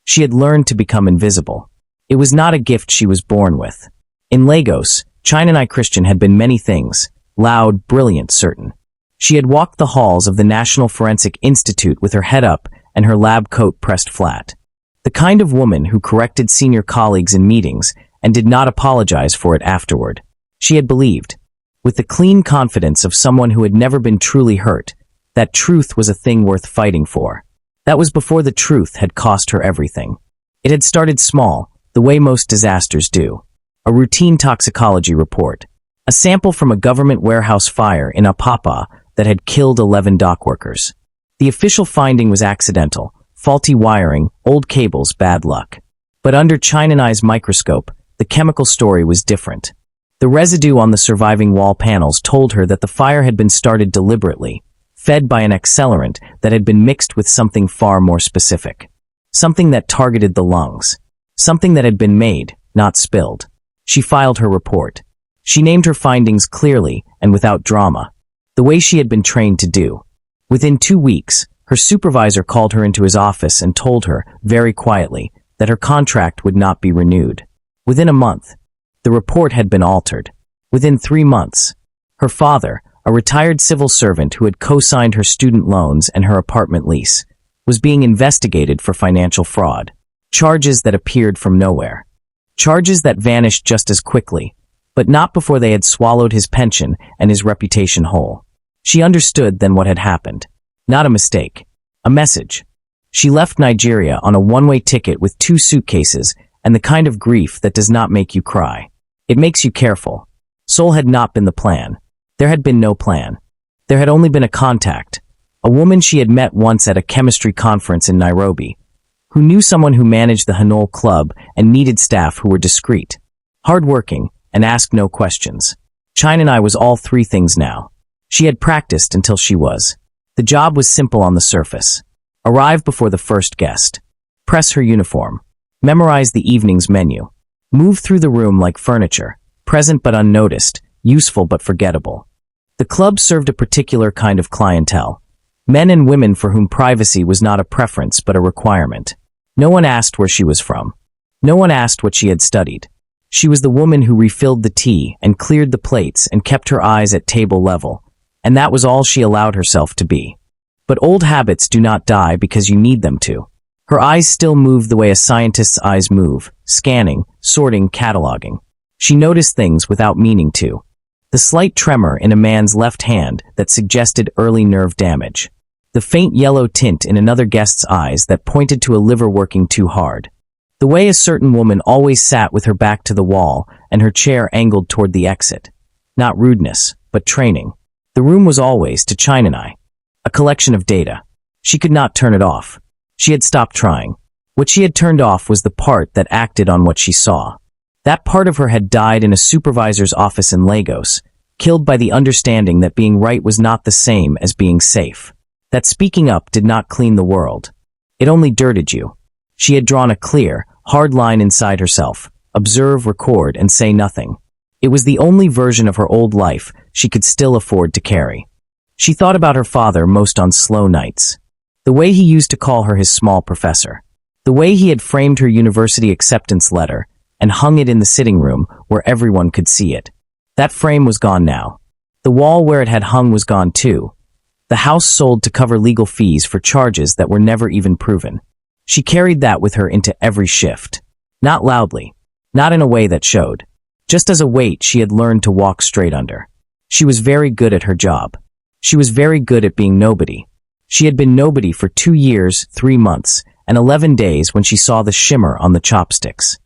She had learned to become invisible. It was not a gift she was born with. In Lagos, Chinenye Christian had been many things: loud, brilliant, certain. She had walked the halls of the National Forensic Institute with her head up and her lab coat pressed flat. The kind of woman who corrected senior colleagues in meetings and did not apologize for it afterward. She had believed, with the clean confidence of someone who had never been truly hurt, that truth was a thing worth fighting for. That was before the truth had cost her everything. It had started small, the way most disasters do. A routine toxicology report. A sample from a government warehouse fire in Apapa that had killed 11 dock workers. The official finding was accidental: faulty wiring, old cables, bad luck. But under Chinenye's microscope, the chemical story was different. The residue on the surviving wall panels told her that the fire had been started deliberately, fed by an accelerant that had been mixed with something far more specific. Something that targeted the lungs. Something that had been made, not spilled. She filed her report. She named her findings clearly and without drama, the way she had been trained to do. Within 2 weeks, her supervisor called her into his office and told her, very quietly, that her contract would not be renewed. Within a month, the report had been altered. Within 3 months, her father, a retired civil servant who had co-signed her student loans and her apartment lease, was being investigated for financial fraud. Charges that appeared from nowhere. Charges that vanished just as quickly, but not before they had swallowed his pension and his reputation whole. She understood then what had happened. Not a mistake. A message. She left Nigeria on a one-way ticket with 2 suitcases and the kind of grief that does not make you cry. It makes you careful. Seoul had not been the plan. There had been no plan. There had only been a contact. A woman she had met once at a chemistry conference in Nairobi, who knew someone who managed the Hanol Club and needed staff who were discreet, hardworking, and asked no questions. Chinenye was all 3 things now. She had practiced until she was. The job was simple on the surface. Arrive before the first guest. Press her uniform. Memorize the evening's menu. Move through the room like furniture, present but unnoticed, useful but forgettable. The club served a particular kind of clientele. Men and women for whom privacy was not a preference but a requirement. No one asked where she was from. No one asked what she had studied. She was the woman who refilled the tea and cleared the plates and kept her eyes at table level, and that was all she allowed herself to be. But old habits do not die because you need them to. Her eyes still moved the way a scientist's eyes move, scanning, sorting, cataloging. She noticed things without meaning to. The slight tremor in a man's left hand that suggested early nerve damage. The faint yellow tint in another guest's eyes that pointed to a liver working too hard. The way a certain woman always sat with her back to the wall and her chair angled toward the exit. Not rudeness, but training. The room was always, to Chinenye, a collection of data. She could not turn it off. She had stopped trying. What she had turned off was the part that acted on what she saw. That part of her had died in a supervisor's office in Lagos, killed by the understanding that being right was not the same as being safe. That speaking up did not clean the world. It only dirted you. She had drawn a clear, hard line inside herself. Observe, record, and say nothing. It was the only version of her old life she could still afford to carry. She thought about her father most on slow nights. The way he used to call her his small professor. The way he had framed her university acceptance letter and hung it in the sitting room where everyone could see it. That frame was gone now. The wall where it had hung was gone too. The house sold to cover legal fees for charges that were never even proven. She carried that with her into every shift. Not loudly. Not in a way that showed. Just as a weight she had learned to walk straight under. She was very good at her job. She was very good at being nobody. She had been nobody for 2 years, 3 months, and 11 days when she saw the shimmer on the chopsticks.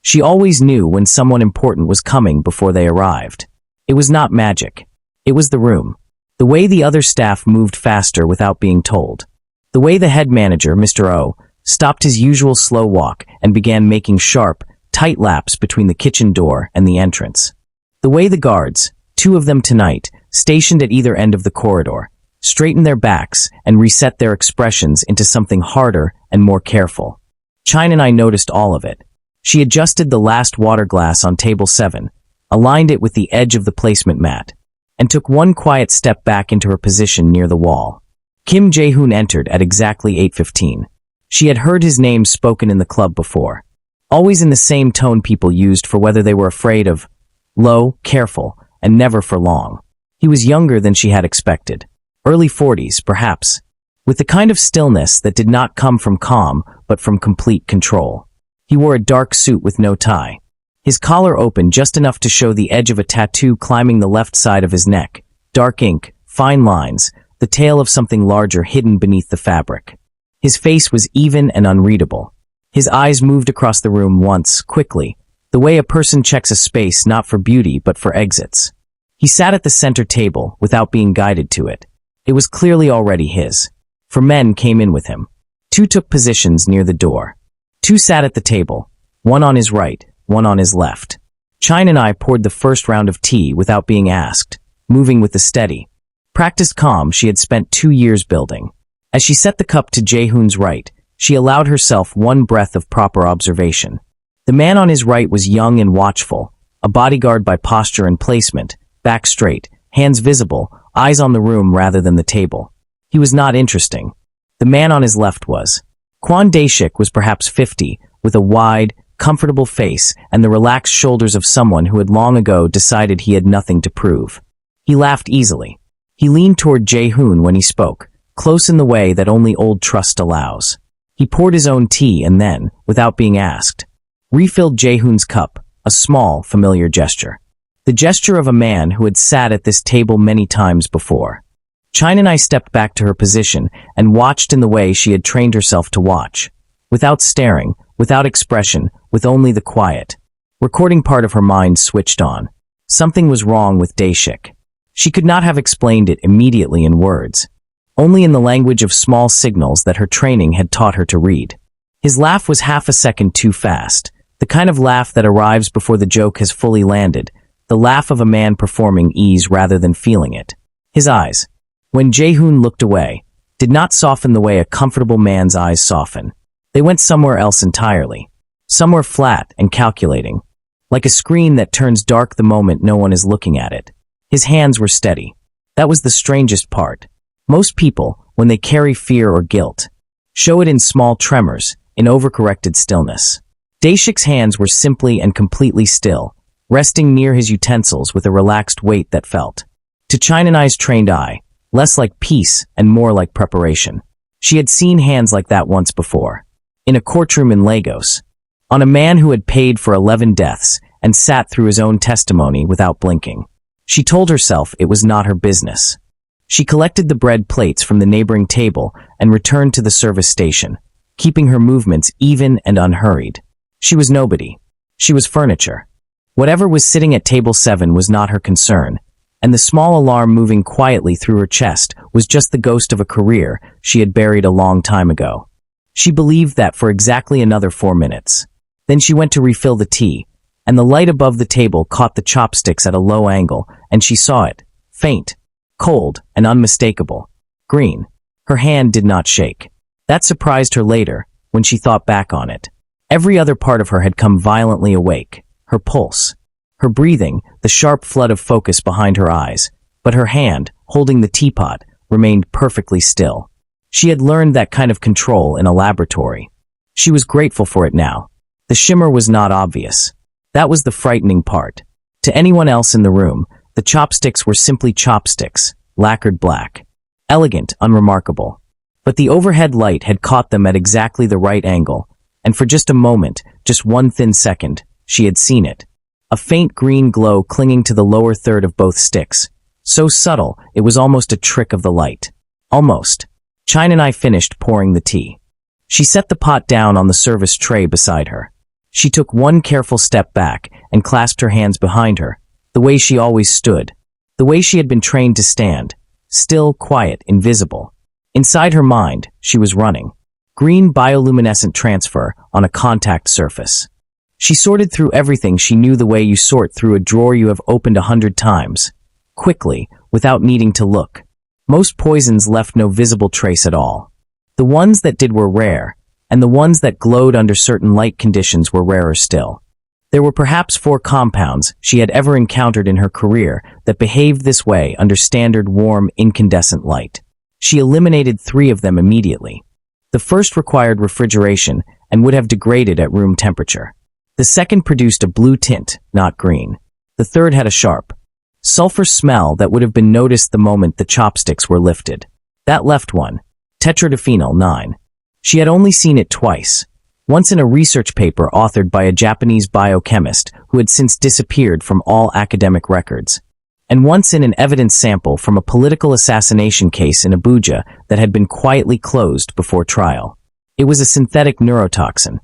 She always knew when someone important was coming before they arrived. It was not magic. It was the room. The way the other staff moved faster without being told. The way the head manager, Mr. O, stopped his usual slow walk and began making sharp, tight laps between the kitchen door and the entrance. The way the guards, 2 of them tonight, stationed at either end of the corridor, straightened their backs and reset their expressions into something harder and more careful. Chinenye noticed all of it. She adjusted the last water glass on table 7, aligned it with the edge of the placement mat, and took one quiet step back into her position near the wall. Kim Jae-hoon entered at exactly 8:15. She had heard his name spoken in the club before, always in the same tone people used for whether they were afraid of, low, careful, and never for long. He was younger than she had expected, early 40s, perhaps, with the kind of stillness that did not come from calm but from complete control. He wore a dark suit with no tie. His collar open just enough to show the edge of a tattoo climbing the left side of his neck, dark ink, fine lines, the tail of something larger hidden beneath the fabric. His face was even and unreadable. His eyes moved across the room once, quickly, the way a person checks a space not for beauty but for exits. He sat at the center table without being guided to it. It was clearly already his. 4 men came in with him. 2 took positions near the door. 2 sat at the table, one on his right, one on his left. Chinenye poured the first round of tea without being asked, moving with the steady, practiced calm she had spent 2 years building. As she set the cup to Jae-hoon's right, she allowed herself one breath of proper observation. The man on his right was young and watchful, a bodyguard by posture and placement, back straight, hands visible, eyes on the room rather than the table. He was not interesting. The man on his left was. Kwon Dae-shik was perhaps 50, with a wide, comfortable face and the relaxed shoulders of someone who had long ago decided he had nothing to prove. He laughed easily. He leaned toward Jae-hoon when he spoke, close in the way that only old trust allows. He poured his own tea and then, without being asked, refilled Jae-hoon's cup, a small, familiar gesture. The gesture of a man who had sat at this table many times before. Chinenye stepped back to her position and watched in the way she had trained herself to watch. Without staring, without expression, with only the quiet. Recording part of her mind switched on. Something was wrong with Dae-shik. She could not have explained it immediately in words. Only in the language of small signals that her training had taught her to read. His laugh was half a second too fast, the kind of laugh that arrives before the joke has fully landed, the laugh of a man performing ease rather than feeling it. His eyes, when Jae-hoon looked away, did not soften the way a comfortable man's eyes soften. They went somewhere else entirely, somewhere flat and calculating, like a screen that turns dark the moment no one is looking at it. His hands were steady. That was the strangest part. Most people, when they carry fear or guilt, show it in small tremors, in overcorrected stillness. Dae-shik's hands were simply and completely still, resting near his utensils with a relaxed weight that felt, to Chinenye's trained eye, less like peace and more like preparation. She had seen hands like that once before, in a courtroom in Lagos, on a man who had paid for 11 deaths and sat through his own testimony without blinking. She told herself it was not her business. She collected the bread plates from the neighboring table and returned to the service station, keeping her movements even and unhurried. She was nobody. She was furniture. Whatever was sitting at table 7 was not her concern, and the small alarm moving quietly through her chest was just the ghost of a career she had buried a long time ago. She believed that for exactly another 4 minutes. Then she went to refill the tea, and the light above the table caught the chopsticks at a low angle, and she saw it, faint, cold, and unmistakable. Green. Her hand did not shake. That surprised her later, when she thought back on it. Every other part of her had come violently awake. Her pulse, her breathing, the sharp flood of focus behind her eyes, but her hand, holding the teapot, remained perfectly still. She had learned that kind of control in a laboratory. She was grateful for it now. The shimmer was not obvious. That was the frightening part. To anyone else in the room, the chopsticks were simply chopsticks, lacquered black. Elegant, unremarkable. But the overhead light had caught them at exactly the right angle, and for just a moment, just one thin second, she had seen it. A faint green glow clinging to the lower third of both sticks. So subtle, it was almost a trick of the light. Almost. Chinenye finished pouring the tea. She set the pot down on the service tray beside her. She took one careful step back and clasped her hands behind her, the way she always stood, the way she had been trained to stand, still, quiet, invisible. Inside her mind, she was running. Green bioluminescent transfer on a contact surface. She sorted through everything she knew the way you sort through a drawer you have opened 100 times, quickly, without needing to look. Most poisons left no visible trace at all. The ones that did were rare, and the ones that glowed under certain light conditions were rarer still. There were perhaps 4 compounds she had ever encountered in her career that behaved this way under standard warm incandescent light. She eliminated 3 of them immediately. The first required refrigeration and would have degraded at room temperature. The second produced a blue tint, not green. The third had a sharp, sulfur smell that would have been noticed the moment the chopsticks were lifted. That left one, tetradiphenyl 9. She had only seen it twice. Once in a research paper authored by a Japanese biochemist who had since disappeared from all academic records, and once in an evidence sample from a political assassination case in Abuja that had been quietly closed before trial. It was a synthetic neurotoxin,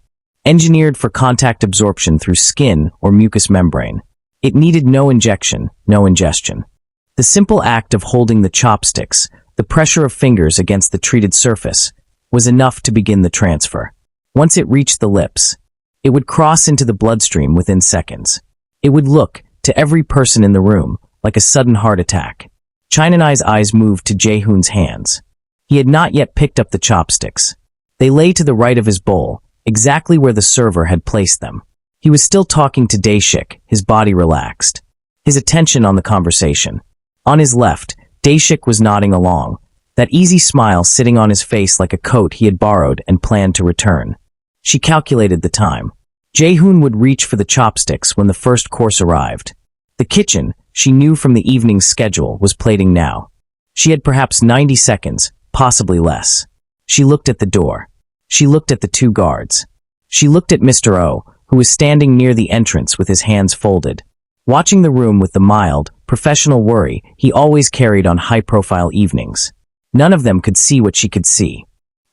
engineered for contact absorption through skin or mucous membrane. It needed no injection, no ingestion. The simple act of holding the chopsticks, the pressure of fingers against the treated surface, was enough to begin the transfer. Once it reached the lips, it would cross into the bloodstream within seconds. It would look, to every person in the room, like a sudden heart attack. Chinenye's eyes moved to Jae-hoon's hands. He had not yet picked up the chopsticks. They lay to the right of his bowl, exactly where the server had placed them. He was still talking to Daeshik, his body relaxed, his attention on the conversation. On his left, Daeshik was nodding along, that easy smile sitting on his face like a coat he had borrowed and planned to return. She calculated the time. Jae-hoon would reach for the chopsticks when the first course arrived. The kitchen, she knew from the evening's schedule, was plating now. She had perhaps 90 seconds, possibly less. She looked at the door. She looked at the two guards. She looked at Mr. O, who was standing near the entrance with his hands folded, watching the room with the mild, professional worry he always carried on high-profile evenings. None of them could see what she could see.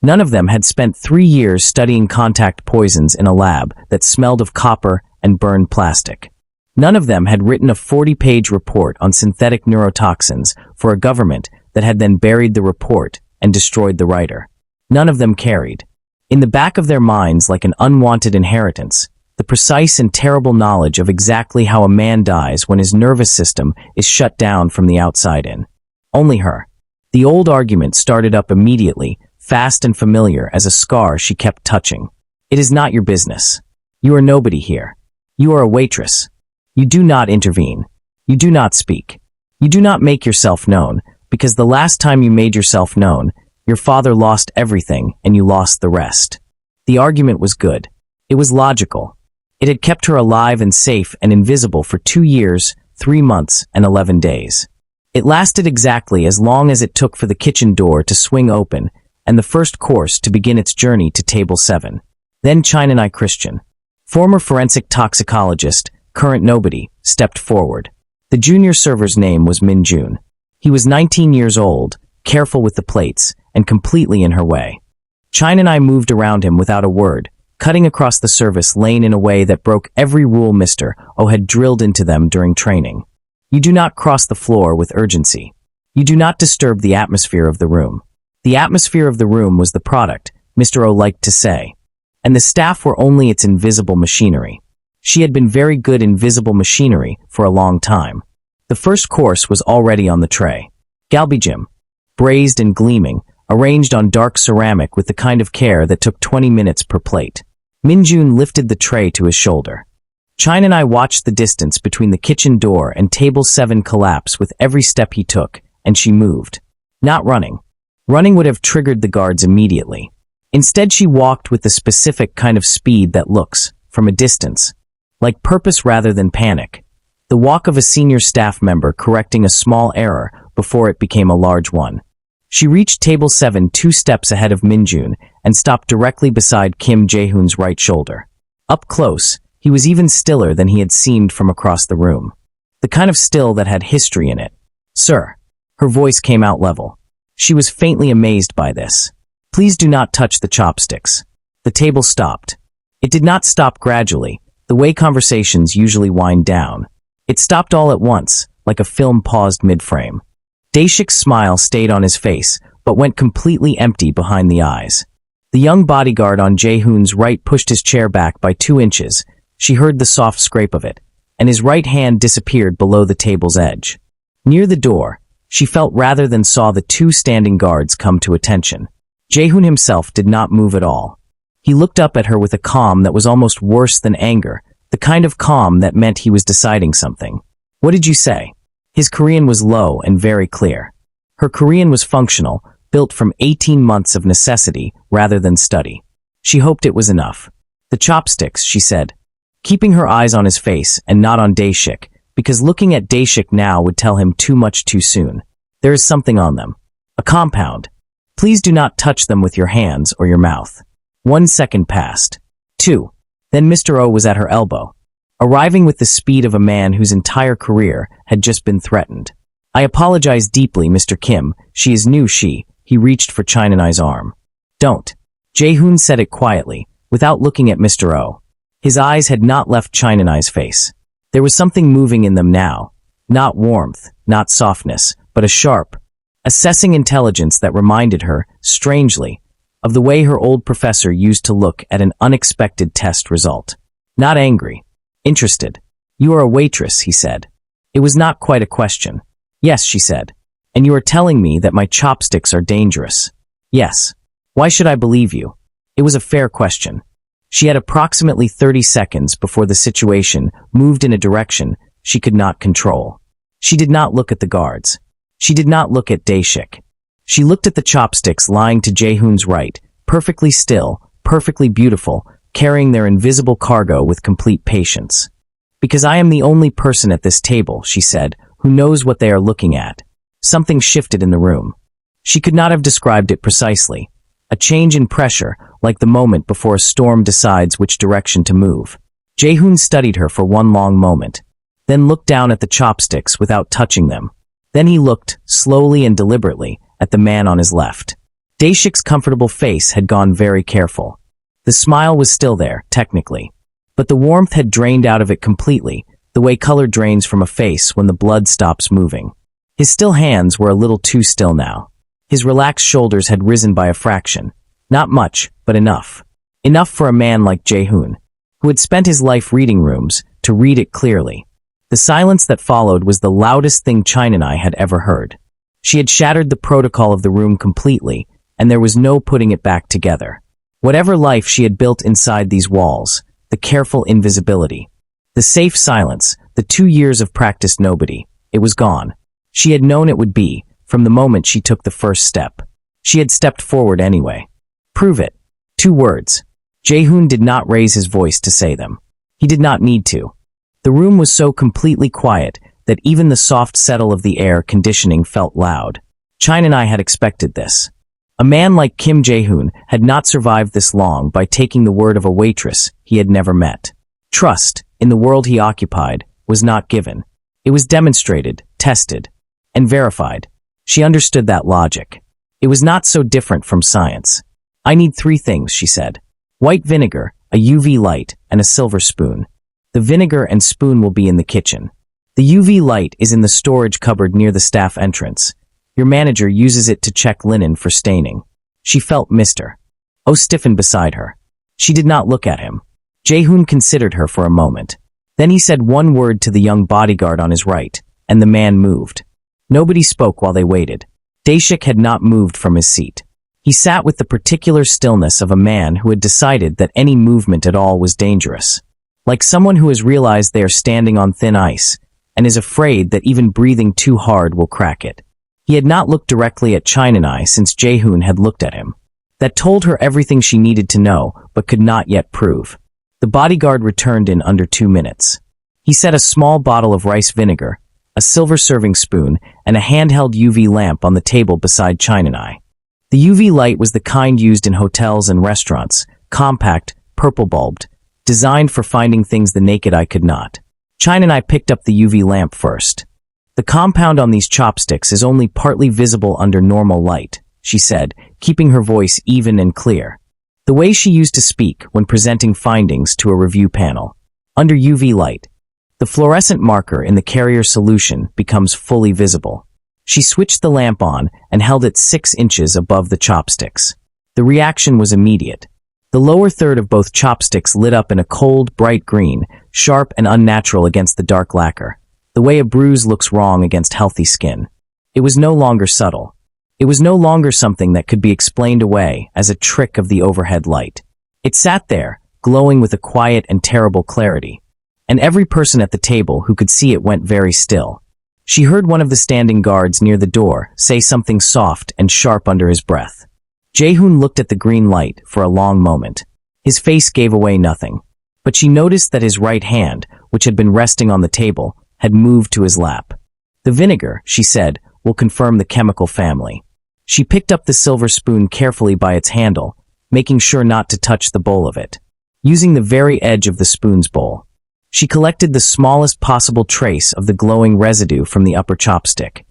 None of them had spent 3 years studying contact poisons in a lab that smelled of copper and burned plastic. None of them had written a 40-page report on synthetic neurotoxins for a government that had then buried the report and destroyed the writer. None of them carried, in the back of their minds like an unwanted inheritance, the precise and terrible knowledge of exactly how a man dies when his nervous system is shut down from the outside in. Only her. The old argument started up immediately, fast and familiar as a scar she kept touching. It is not your business. You are nobody here. You are a waitress. You do not intervene. You do not speak. You do not make yourself known, because the last time you made yourself known, your father lost everything and you lost the rest. The argument was good. It was logical. It had kept her alive and safe and invisible for 2 years, 3 months, and 11 days. It lasted exactly as long as it took for the kitchen door to swing open and the first course to begin its journey to table 7. Then Chinenye Christian, former forensic toxicologist, current nobody, stepped forward. The junior server's name was Min Jun. He was 19 years old, careful with the plates, and completely in her way. Chinenye moved around him without a word, cutting across the service lane in a way that broke every rule Mr. O had drilled into them during training. You do not cross the floor with urgency. You do not disturb the atmosphere of the room. The atmosphere of the room was the product, Mr. O liked to say, and the staff were only its invisible machinery. She had been very good in visible machinery for a long time. The first course was already on the tray. Galbijim, braised and gleaming, arranged on dark ceramic with the kind of care that took 20 minutes per plate. Min Jun lifted the tray to his shoulder. Chinenye watched the distance between the kitchen door and table 7 collapse with every step he took, and she moved. Not running. Running would have triggered the guards immediately. Instead, she walked with the specific kind of speed that looks, from a distance, like purpose rather than panic. The walk of a senior staff member correcting a small error before it became a large one. She reached table 7 2 steps ahead of Min Jun and stopped directly beside Kim Jae-hoon's right shoulder. Up close, he was even stiller than he had seemed from across the room. The kind of still that had history in it. "Sir." Her voice came out level. She was faintly amazed by this. "Please do not touch the chopsticks." The table stopped. It did not stop gradually, the way conversations usually wind down. It stopped all at once, like a film paused mid-frame. Daeshik's smile stayed on his face, but went completely empty behind the eyes. The young bodyguard on Jae-hoon's right pushed his chair back by 2 inches. She heard the soft scrape of it, and his right hand disappeared below the table's edge. Near the door, she felt rather than saw the 2 standing guards come to attention. Jae-hoon himself did not move at all. He looked up at her with a calm that was almost worse than anger, the kind of calm that meant he was deciding something. "What did you say?" His Korean was low and very clear. Her Korean was functional, built from 18 months of necessity rather than study. She hoped it was enough. The chopsticks, she said, keeping her eyes on his face and not on Daeshik, because looking at Daeshik now would tell him too much too soon. There is something on them. A compound. Please do not touch them with your hands or your mouth. 1 second passed. 2. Then Mr. O was at her elbow, arriving with the speed of a man whose entire career had just been threatened. I apologize deeply, Mr. Kim. She is new, He reached for Chinenye's arm. Don't. Jae-hoon said it quietly, without looking at Mr. O. His eyes had not left Chinenye's face. There was something moving in them now. Not warmth, not softness, but a sharp, assessing intelligence that reminded her, strangely, of the way her old professor used to look at an unexpected test result. Not angry. Interested. You are a waitress, he said. It was not quite a question. Yes, she said. And you are telling me that my chopsticks are dangerous. Yes. Why should I believe you? It was a fair question. She had approximately 30 seconds before the situation moved in a direction she could not control. She did not look at the guards. She did not look at Daeshik. She looked at the chopsticks lying to Jae-hoon's right, perfectly still, perfectly beautiful, carrying their invisible cargo with complete patience. Because I am the only person at this table, she said, who knows what they are looking at. Something shifted in the room. She could not have described it precisely. A change in pressure, like the moment before a storm decides which direction to move. Jae-hoon studied her for one long moment, then looked down at the chopsticks without touching them. Then he looked, slowly and deliberately, at the man on his left. Daeshik's comfortable face had gone very careful. The smile was still there, technically, but the warmth had drained out of it completely, the way color drains from a face when the blood stops moving. His still hands were a little too still now. His relaxed shoulders had risen by a fraction. Not much, but enough. Enough for a man like Jae-hoon, who had spent his life reading rooms, to read it clearly. The silence that followed was the loudest thing Chinenye had ever heard. She had shattered the protocol of the room completely, and there was no putting it back together. Whatever life she had built inside these walls, the careful invisibility, the safe silence, the 2 years of practiced nobody, it was gone. She had known it would be, from the moment she took the first step. She had stepped forward anyway. Prove it. 2 words. Jae-hoon did not raise his voice to say them. He did not need to. The room was so completely quiet that even the soft settle of the air conditioning felt loud. Chinenye had expected this. A man like Kim Jae-hoon had not survived this long by taking the word of a waitress he had never met. Trust, in the world he occupied, was not given. It was demonstrated, tested, and verified. She understood that logic. It was not so different from science. I need 3 things, she said. White vinegar, a UV light, and a silver spoon. The vinegar and spoon will be in the kitchen. The UV light is in the storage cupboard near the staff entrance. Your manager uses it to check linen for staining. She felt Mr. O stiffen beside her. She did not look at him. Jae-hoon considered her for a moment. Then he said one word to the young bodyguard on his right, and the man moved. Nobody spoke while they waited. Daeshik had not moved from his seat. He sat with the particular stillness of a man who had decided that any movement at all was dangerous. Like someone who has realized they are standing on thin ice, and is afraid that even breathing too hard will crack it. He had not looked directly at Chinenye since Jae-hoon had looked at him. That told her everything she needed to know, but could not yet prove. The bodyguard returned in under 2 minutes. He set a small bottle of rice vinegar, a silver serving spoon, and a handheld UV lamp on the table beside Chinenye. The UV light was the kind used in hotels and restaurants, compact, purple-bulbed, designed for finding things the naked eye could not. Chinenye picked up the UV lamp first. The compound on these chopsticks is only partly visible under normal light, she said, keeping her voice even and clear. The way she used to speak when presenting findings to a review panel. Under UV light, the fluorescent marker in the carrier solution becomes fully visible. She switched the lamp on and held it 6 inches above the chopsticks. The reaction was immediate. The lower third of both chopsticks lit up in a cold, bright green, sharp and unnatural against the dark lacquer, the way a bruise looks wrong against healthy skin. It was no longer subtle. It was no longer something that could be explained away as a trick of the overhead light. It sat there, glowing with a quiet and terrible clarity. And every person at the table who could see it went very still. She heard one of the standing guards near the door say something soft and sharp under his breath. Jae-hoon looked at the green light for a long moment. His face gave away nothing, but she noticed that his right hand, which had been resting on the table, had moved to his lap. The vinegar, she said, will confirm the chemical family. She picked up the silver spoon carefully by its handle, making sure not to touch the bowl of it. Using the very edge of the spoon's bowl, she collected the smallest possible trace of the glowing residue from the upper chopstick.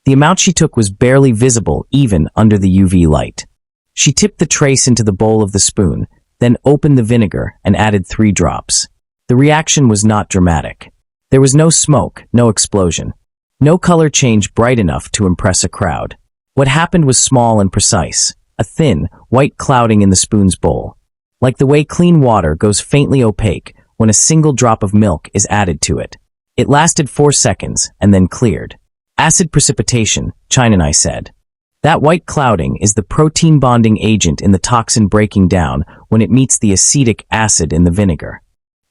The amount she took was barely visible even under the UV light. She tipped the trace into the bowl of the spoon, then opened the vinegar and added 3 drops. The reaction was not dramatic. There was no smoke, no explosion. No color change bright enough to impress a crowd. What happened was small and precise, a thin, white clouding in the spoon's bowl. Like the way clean water goes faintly opaque when a single drop of milk is added to it. It lasted 4 seconds and then cleared. Acid precipitation, Chinenye said. That white clouding is the protein bonding agent in the toxin breaking down when it meets the acetic acid in the vinegar.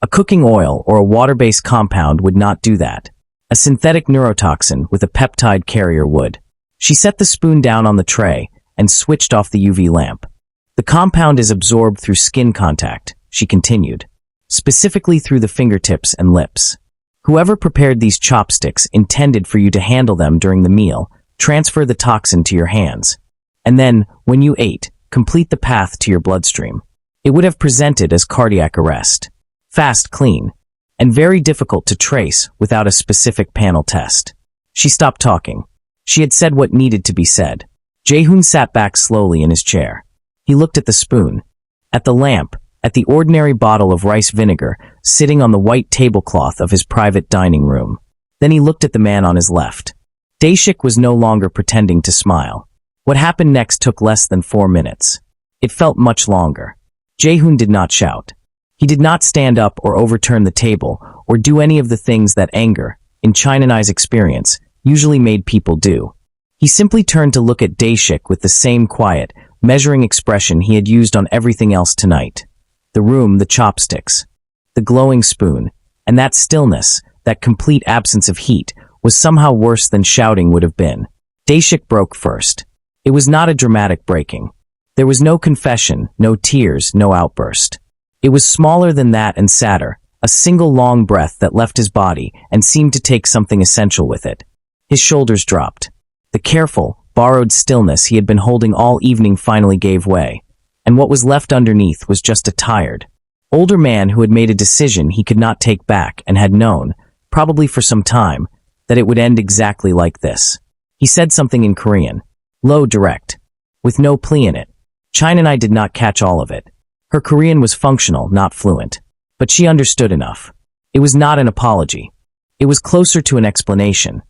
A cooking oil or a water-based compound would not do that. A synthetic neurotoxin with a peptide carrier would. She set the spoon down on the tray and switched off the UV lamp. The compound is absorbed through skin contact, she continued, specifically through the fingertips and lips. Whoever prepared these chopsticks intended for you to handle them during the meal, transfer the toxin to your hands, and then, when you ate, complete the path to your bloodstream. It would have presented as cardiac arrest. Fast, clean, and very difficult to trace without a specific panel test. She stopped talking. She had said what needed to be said. Jae-hoon sat back slowly in his chair. He looked at the spoon, at the lamp, at the ordinary bottle of rice vinegar sitting on the white tablecloth of his private dining room. Then he looked at the man on his left. Daeshik was no longer pretending to smile. What happened next took less than 4 minutes. It felt much longer. Jae-hoon did not shout. He did not stand up or overturn the table or do any of the things that anger, in Chinenye's experience, usually made people do. He simply turned to look at Daeshik with the same quiet, measuring expression he had used on everything else tonight. The room, the chopsticks, the glowing spoon, and that stillness, that complete absence of heat, was somehow worse than shouting would have been. Daeshik broke first. It was not a dramatic breaking. There was no confession, no tears, no outburst. It was smaller than that and sadder, a single long breath that left his body and seemed to take something essential with it. His shoulders dropped. The careful, borrowed stillness he had been holding all evening finally gave way, and what was left underneath was just a tired, older man who had made a decision he could not take back and had known, probably for some time, that it would end exactly like this. He said something in Korean, low, direct, with no plea in it. Chinenye did not catch all of it. Her Korean was functional, not fluent, but she understood enough. It was not an apology. It was closer to an explanation.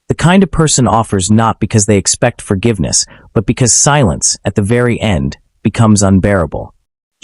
The kind a person offers not because they expect forgiveness, but because silence, at the very end, becomes unbearable.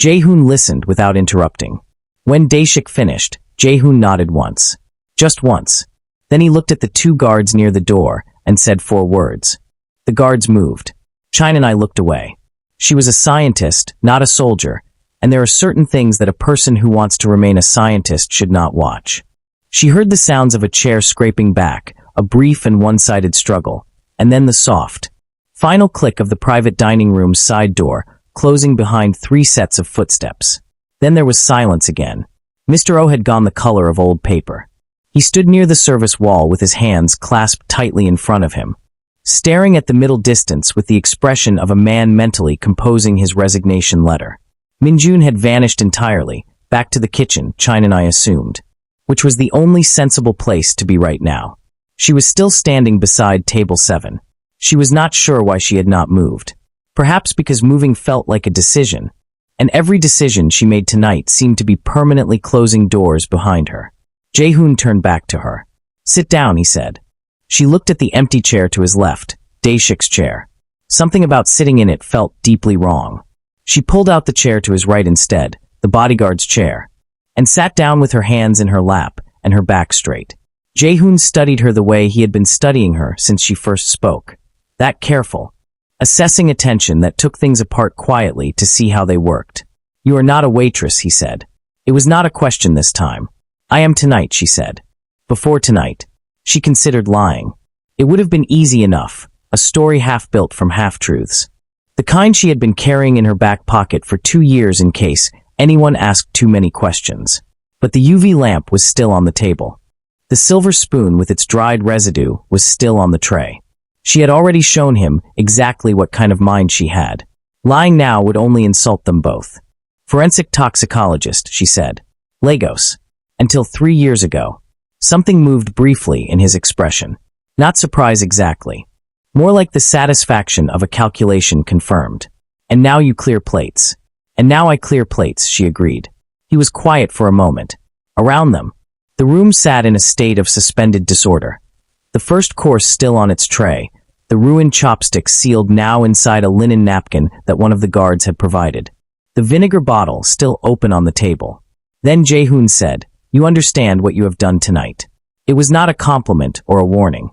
Jae-hoon listened without interrupting. When Daeshik finished, Jae-hoon nodded once. Just once. Then he looked at the 2 guards near the door and said 4 words. The guards moved. Chinenye looked away. She was a scientist, not a soldier, and there are certain things that a person who wants to remain a scientist should not watch. She heard the sounds of a chair scraping back, a brief and one-sided struggle, and then the soft, final click of the private dining room's side door closing behind 3 sets of footsteps. Then there was silence again. Mr. O had gone the color of old paper. He stood near the service wall with his hands clasped tightly in front of him, staring at the middle distance with the expression of a man mentally composing his resignation letter. Minjun had vanished entirely, back to the kitchen, Chinenye assumed, which was the only sensible place to be right now. She was still standing beside table 7. She was not sure why she had not moved. Perhaps because moving felt like a decision, and every decision she made tonight seemed to be permanently closing doors behind her. Jae-hoon turned back to her. Sit down, he said. She looked at the empty chair to his left, Daeshik's chair. Something about sitting in it felt deeply wrong. She pulled out the chair to his right instead, the bodyguard's chair, and sat down with her hands in her lap and her back straight. Jae-hoon studied her the way he had been studying her since she first spoke. That careful, assessing attention that took things apart quietly to see how they worked. You are not a waitress, he said. It was not a question this time. I am tonight, she said. Before tonight. She considered lying. It would have been easy enough, a story half-built from half-truths. The kind she had been carrying in her back pocket for 2 years in case anyone asked too many questions. But the UV lamp was still on the table. The silver spoon with its dried residue was still on the tray. She had already shown him exactly what kind of mind she had. Lying now would only insult them both. Forensic toxicologist, she said. Lagos. Until 3 years ago. Something moved briefly in his expression. Not surprise exactly. More like the satisfaction of a calculation confirmed. And now you clear plates. And now I clear plates, she agreed. He was quiet for a moment. Around them, the room sat in a state of suspended disorder. The first course still on its tray, the ruined chopsticks sealed now inside a linen napkin that one of the guards had provided. The vinegar bottle still open on the table. Then Jae-hoon said, "You understand what you have done tonight." It was not a compliment or a warning.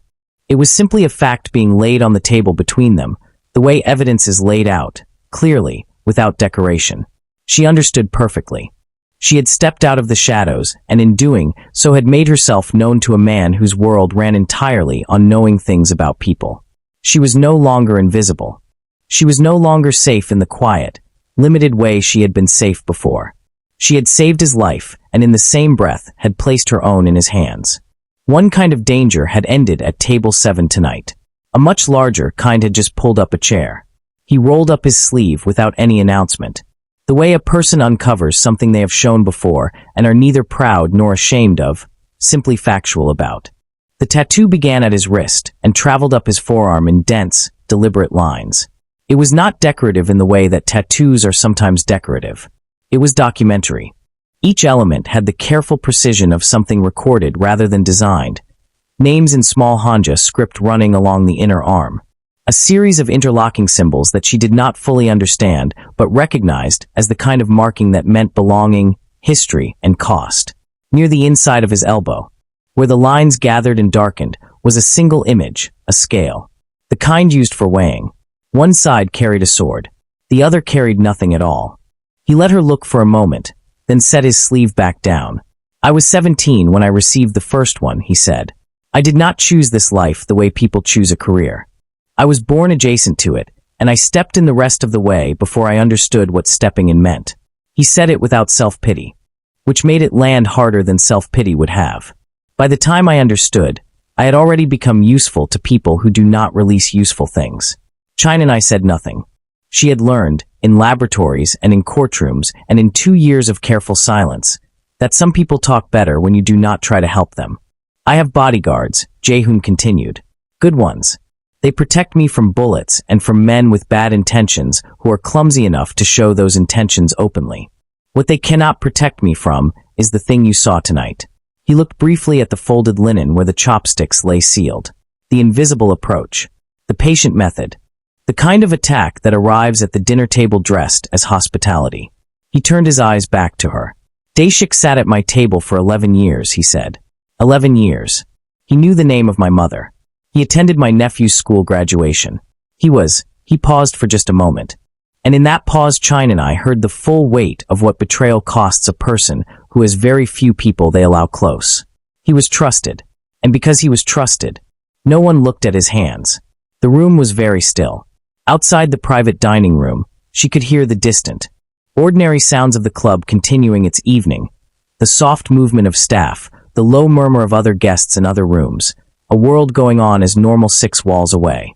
It was simply a fact being laid on the table between them, the way evidence is laid out, clearly, without decoration. She understood perfectly. She had stepped out of the shadows, and in doing so had made herself known to a man whose world ran entirely on knowing things about people. She was no longer invisible. She was no longer safe in the quiet, limited way she had been safe before. She had saved his life, and in the same breath had placed her own in his hands. One kind of danger had ended at table 7 tonight. A much larger kind had just pulled up a chair. He rolled up his sleeve without any announcement. The way a person uncovers something they have shown before and are neither proud nor ashamed of, simply factual about. The tattoo began at his wrist and traveled up his forearm in dense, deliberate lines. It was not decorative in the way that tattoos are sometimes decorative. It was documentary. Each element had the careful precision of something recorded rather than designed. Names in small Hanja script running along the inner arm. A series of interlocking symbols that she did not fully understand, but recognized as the kind of marking that meant belonging, history, and cost. Near the inside of his elbow, where the lines gathered and darkened, was a single image, a scale. The kind used for weighing. One side carried a sword. The other carried nothing at all. He let her look for a moment, then set his sleeve back down. "I was 17 when I received the first one," he said. "I did not choose this life the way people choose a career. I was born adjacent to it, and I stepped in the rest of the way before I understood what stepping in meant." He said it without self-pity, which made it land harder than self-pity would have. By the time I understood, I had already become useful to people who do not release useful things. Chinenye said nothing. She had learned, in laboratories and in courtrooms and in 2 years of careful silence, that some people talk better when you do not try to help them. "I have bodyguards," Jae-hoon continued. "Good ones. They protect me from bullets and from men with bad intentions who are clumsy enough to show those intentions openly. What they cannot protect me from is the thing you saw tonight." He looked briefly at the folded linen where the chopsticks lay sealed. The invisible approach. The patient method. The kind of attack that arrives at the dinner table dressed as hospitality. He turned his eyes back to her. "Daeshik sat at my table for 11 years, he said. 11 years. He knew the name of my mother. He attended my nephew's school graduation. He paused for just a moment. And in that pause Chinenye heard the full weight of what betrayal costs a person who has very few people they allow close. He was trusted. And because he was trusted, no one looked at his hands. The room was very still. Outside the private dining room, she could hear the distant, ordinary sounds of the club continuing its evening, the soft movement of staff, the low murmur of other guests in other rooms, a world going on as normal 6 walls away.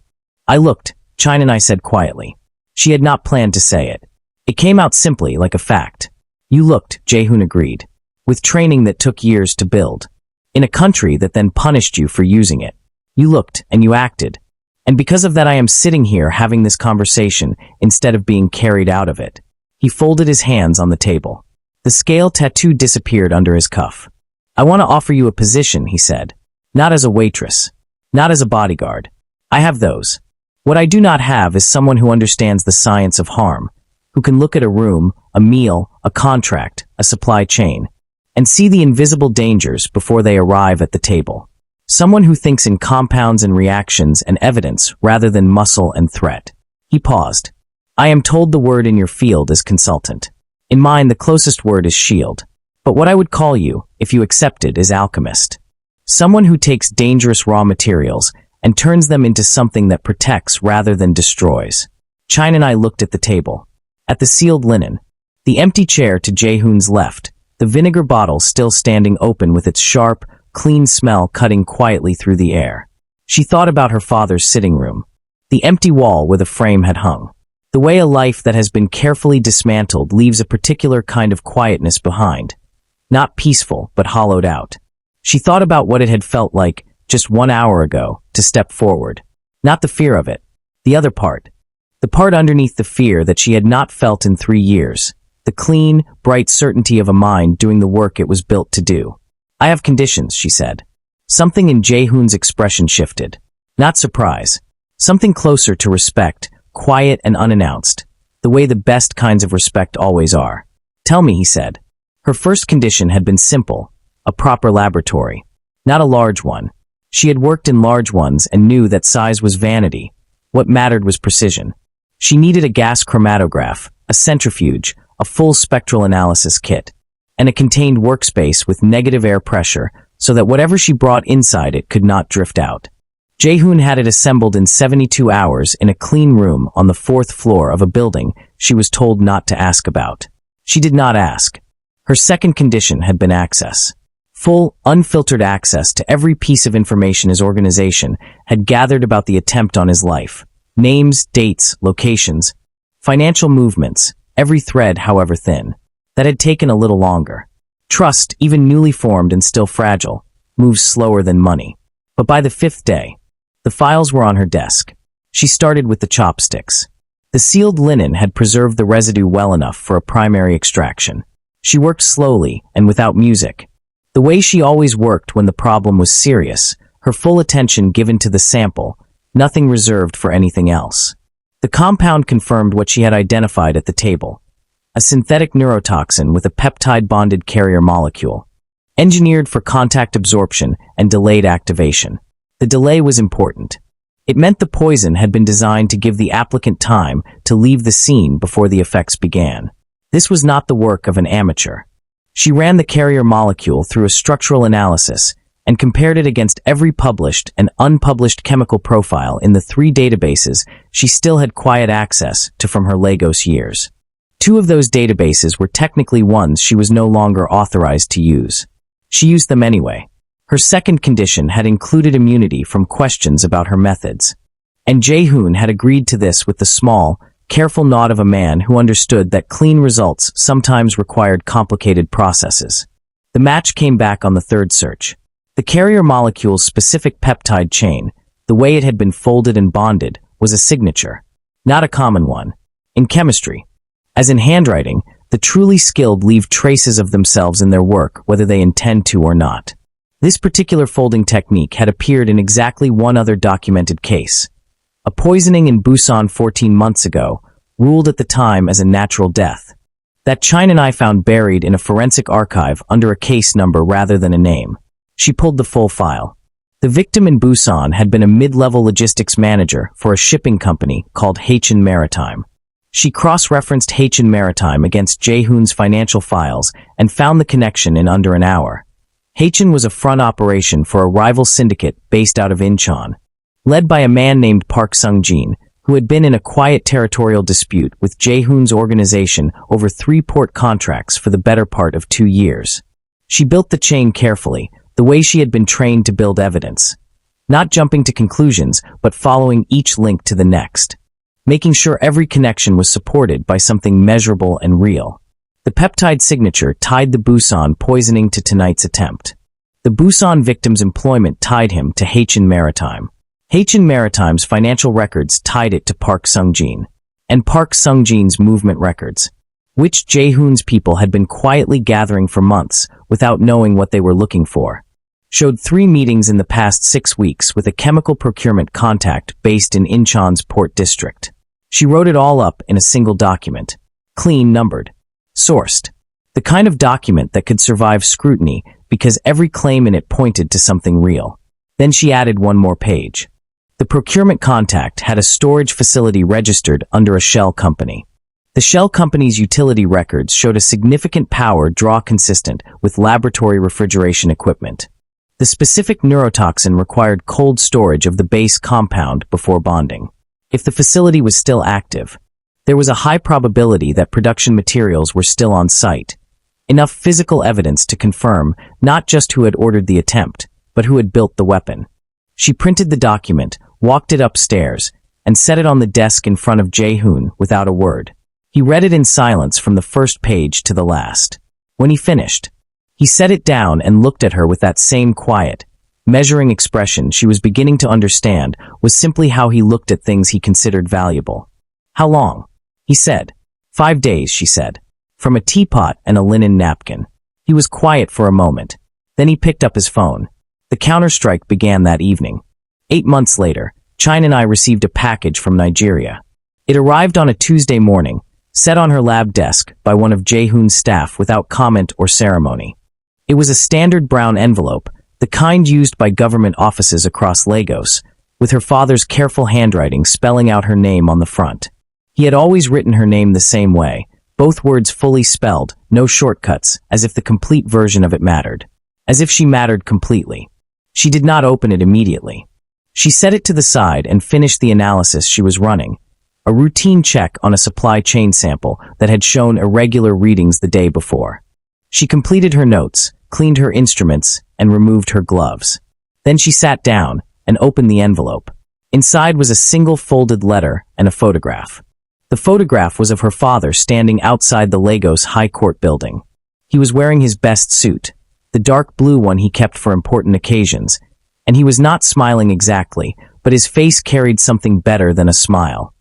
"I looked," Chinenye said quietly. She had not planned to say it. It came out simply, like a fact. "You looked," Jae-hoon agreed, "with training that took years to build. In a country that then punished you for using it. You looked, and you acted. And because of that I am sitting here having this conversation instead of being carried out of it." He folded his hands on the table. The scale tattoo disappeared under his cuff. "I want to offer you a position," he said. "Not as a waitress. Not as a bodyguard. I have those. What I do not have is someone who understands the science of harm, who can look at a room, a meal, a contract, a supply chain, and see the invisible dangers before they arrive at the table. Someone who thinks in compounds and reactions and evidence rather than muscle and threat." He paused. "I am told the word in your field is consultant. In mine the closest word is shield. But what I would call you, if you accept it, is alchemist. Someone who takes dangerous raw materials and turns them into something that protects rather than destroys. Chinenye looked at the table. At the sealed linen, the empty chair to Jae-hoon's left, the vinegar bottle still standing open with its sharp, clean smell cutting quietly through the air. She thought about her father's sitting room, the empty wall where the frame had hung. The way a life that has been carefully dismantled leaves a particular kind of quietness behind. Not peaceful, but hollowed out. She thought about what it had felt like just 1 hour ago to step forward. Not the fear of it. The other part. The part underneath the fear that she had not felt in 3 years. The clean, bright certainty of a mind doing the work it was built to do. I have conditions, she said. Something in Jae-hoon's expression shifted. Not surprise. Something closer to respect, quiet and unannounced. The way the best kinds of respect always are. Tell me, he said. Her first condition had been simple. A proper laboratory. Not a large one. She had worked in large ones and knew that size was vanity. What mattered was precision. She needed a gas chromatograph, a centrifuge, a full spectral analysis kit, and a contained workspace with negative air pressure so that whatever she brought inside it could not drift out. Jae-hoon had it assembled in 72 hours in a clean room on the 4th floor of a building she was told not to ask about. She did not ask. Her second condition had been access. Full, unfiltered access to every piece of information his organization had gathered about the attempt on his life. Names, dates, locations, financial movements, every thread, however thin. That had taken a little longer. Trust, even newly formed and still fragile, moves slower than money. But by the 5th day, the files were on her desk. She started with the chopsticks. The sealed linen had preserved the residue well enough for a primary extraction. She worked slowly and without music. The way she always worked when the problem was serious, her full attention given to the sample, nothing reserved for anything else. The compound confirmed what she had identified at the table. A synthetic neurotoxin with a peptide-bonded carrier molecule, engineered for contact absorption and delayed activation. The delay was important. It meant the poison had been designed to give the applicant time to leave the scene before the effects began. This was not the work of an amateur. She ran the carrier molecule through a structural analysis and compared it against every published and unpublished chemical profile in the 3 databases she still had quiet access to from her Lagos years. 2 of those databases were technically ones she was no longer authorized to use. She used them anyway. Her second condition had included immunity from questions about her methods. And Jae-hoon had agreed to this with the small, careful nod of a man who understood that clean results sometimes required complicated processes. The match came back on the 3rd search. The carrier molecule's specific peptide chain, the way it had been folded and bonded, was a signature. Not a common one. In chemistry, as in handwriting, the truly skilled leave traces of themselves in their work whether they intend to or not. This particular folding technique had appeared in exactly one other documented case. A poisoning in Busan 14 months ago, ruled at the time as a natural death. That Chinenye found buried in a forensic archive under a case number rather than a name. She pulled the full file. The victim in Busan had been a mid-level logistics manager for a shipping company called Haechin Maritime. She cross-referenced Haechin Maritime against Jae-hoon's financial files and found the connection in under an hour. Haechin was a front operation for a rival syndicate based out of Incheon, led by a man named Park Sung-jin, who had been in a quiet territorial dispute with Jae-hoon's organization over 3 port contracts for the better part of 2 years. She built the chain carefully, the way she had been trained to build evidence. Not jumping to conclusions, but following each link to the next. Making sure every connection was supported by something measurable and real. The peptide signature tied the Busan poisoning to tonight's attempt. The Busan victim's employment tied him to Haechin Maritime. Haechin Maritime's financial records tied it to Park Sung-jin. And Park Sung-jin's movement records, which Jae-hoon's people had been quietly gathering for months without knowing what they were looking for, showed 3 meetings in the past 6 weeks with a chemical procurement contact based in Incheon's port district. She wrote it all up in a single document. Clean, numbered. Sourced. The kind of document that could survive scrutiny because every claim in it pointed to something real. Then she added one more page. The procurement contact had a storage facility registered under a shell company. The shell company's utility records showed a significant power draw consistent with laboratory refrigeration equipment. The specific neurotoxin required cold storage of the base compound before bonding. If the facility was still active, there was a high probability that production materials were still on site. Enough physical evidence to confirm not just who had ordered the attempt, but who had built the weapon. She printed the document, walked it upstairs, and set it on the desk in front of Jae-hoon without a word. He read it in silence from the first page to the last. When he finished, he set it down and looked at her with that same quiet, measuring expression she was beginning to understand was simply how he looked at things he considered valuable. "How long?" he said. "5 days," she said. "From a teapot and a linen napkin." He was quiet for a moment. Then he picked up his phone. The counterstrike began that evening. 8 months later, Chinenye received a package from Nigeria. It arrived on a Tuesday morning, set on her lab desk by one of Jae-hoon's staff without comment or ceremony. It was a standard brown envelope, the kind used by government offices across Lagos, with her father's careful handwriting spelling out her name on the front. He had always written her name the same way, both words fully spelled, no shortcuts, as if the complete version of it mattered. As if she mattered completely. She did not open it immediately. She set it to the side and finished the analysis she was running, a routine check on a supply chain sample that had shown irregular readings the day before. She completed her notes, cleaned her instruments, and removed her gloves. Then she sat down and opened the envelope. Inside was a single folded letter and a photograph. The photograph was of her father standing outside the Lagos High Court building. He was wearing his best suit, the dark blue one he kept for important occasions, and he was not smiling exactly, but his face carried something better than a smile.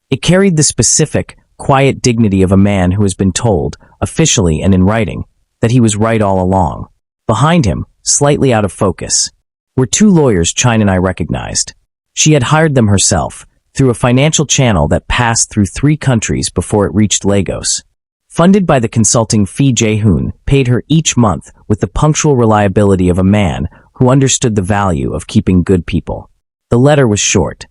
It carried the specific, quiet dignity of a man who has been told, officially and in writing, that he was right all along. Behind him, slightly out of focus, were 2 lawyers Chinenye recognized. She had hired them herself, through a financial channel that passed through 3 countries before it reached Lagos. Funded by the consulting fee, Jae-hoon paid her each month with the punctual reliability of a man who understood the value of keeping good people. The letter was short.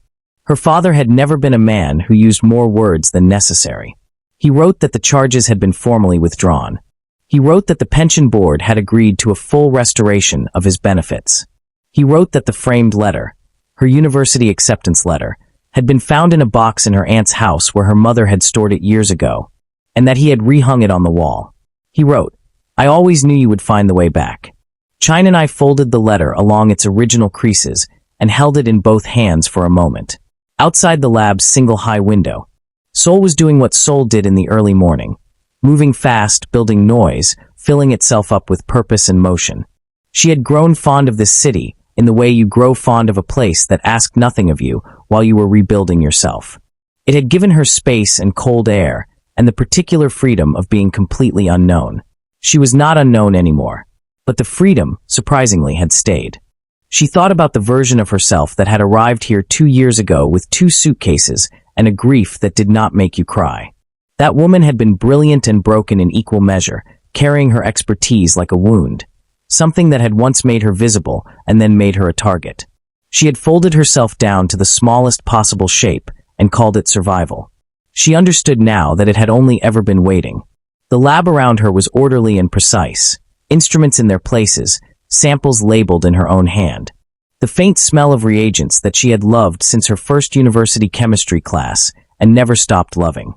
Her father had never been a man who used more words than necessary. He wrote that the charges had been formally withdrawn. He wrote that the pension board had agreed to a full restoration of his benefits. He wrote that the framed letter, her university acceptance letter, had been found in a box in her aunt's house where her mother had stored it years ago, and that he had rehung it on the wall. He wrote, "I always knew you would find the way back." Chinenye folded the letter along its original creases and held it in both hands for a moment. Outside the lab's single high window, Seoul was doing what Seoul did in the early morning, moving fast, building noise, filling itself up with purpose and motion. She had grown fond of this city in the way you grow fond of a place that asked nothing of you while you were rebuilding yourself. It had given her space and cold air, and the particular freedom of being completely unknown. She was not unknown anymore, but the freedom, surprisingly, had stayed. She thought about the version of herself that had arrived here 2 years ago with 2 suitcases and a grief that did not make you cry. That woman had been brilliant and broken in equal measure, carrying her expertise like a wound, something that had once made her visible and then made her a target. She had folded herself down to the smallest possible shape and called it survival. She understood now that it had only ever been waiting. The lab around her was orderly and precise, instruments in their places, samples labeled in her own hand. The faint smell of reagents that she had loved since her first university chemistry class and never stopped loving.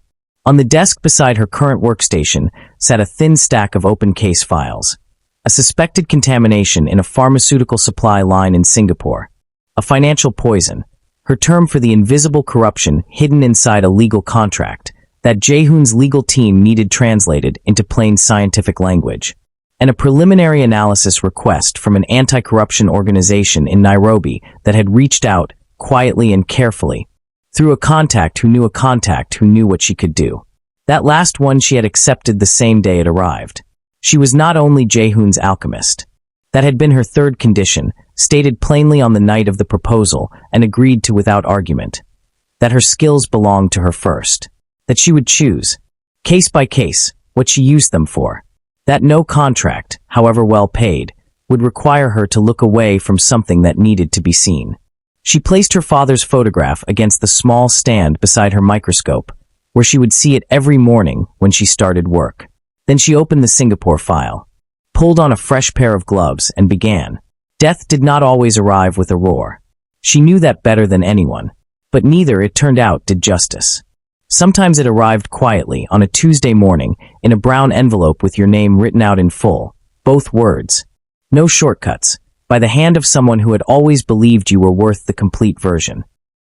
On the desk beside her current workstation sat a thin stack of open case files. A suspected contamination in a pharmaceutical supply line in Singapore. A financial poison, her term for the invisible corruption hidden inside a legal contract that Jae-hoon's legal team needed translated into plain scientific language. And a preliminary analysis request from an anti-corruption organization in Nairobi that had reached out, quietly and carefully, through a contact who knew what she could do. That last one she had accepted the same day it arrived. She was not only Jae-hoon's alchemist. That had been her third condition, stated plainly on the night of the proposal and agreed to without argument. That her skills belonged to her first. That she would choose, case by case, what she used them for. That no contract, however well paid, would require her to look away from something that needed to be seen. She placed her father's photograph against the small stand beside her microscope, where she would see it every morning when she started work. Then she opened the Singapore file, pulled on a fresh pair of gloves, and began Death did not always arrive with a roar. She knew that better than anyone, but neither, it turned out, did justice. Sometimes it arrived quietly on a Tuesday morning in a brown envelope with your name written out in full, both words. No shortcuts, by the hand of someone who had always believed you were worth the complete version.